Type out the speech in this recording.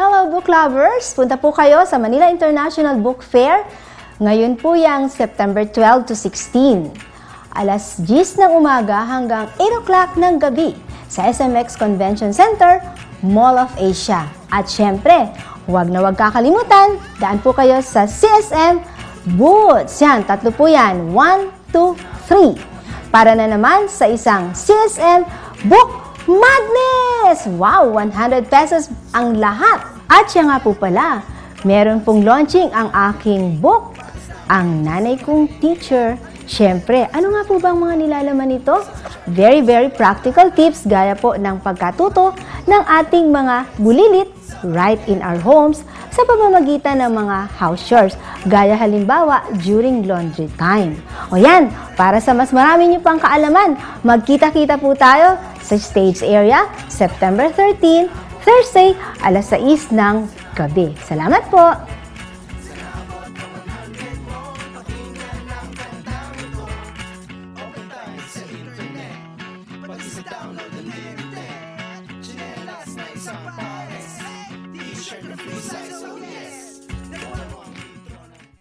Hello book lovers! Punta po kayo sa Manila International Book Fair. Ngayon po yung September 12 to 16. Alas 10 ng umaga hanggang 8 o'clock ng gabi sa SMX Convention Center, Mall of Asia. At syempre, huwag na huwag kakalimutan, daan po kayo sa CSM Booths. Yan, tatlo po yan. 1, 2, 3. Para na naman sa isang CSM Book Madness! Wow! 100 pesos ang lahat! At siya nga po pala, meron pong launching ang aking book, Ang Nanay Kong Teacher. Siyempre, ano nga po bang mga nilalaman nito? Very, very practical tips gaya po ng pagkatuto ng ating mga bulilit right in our homes sa pamamagitan ng mga house chores, gaya halimbawa during laundry time. O yan, para sa mas marami nyo pang kaalaman, magkita-kita po tayo sa stage area, September 13, Thursday, alas 6 ng gabi. Salamat po!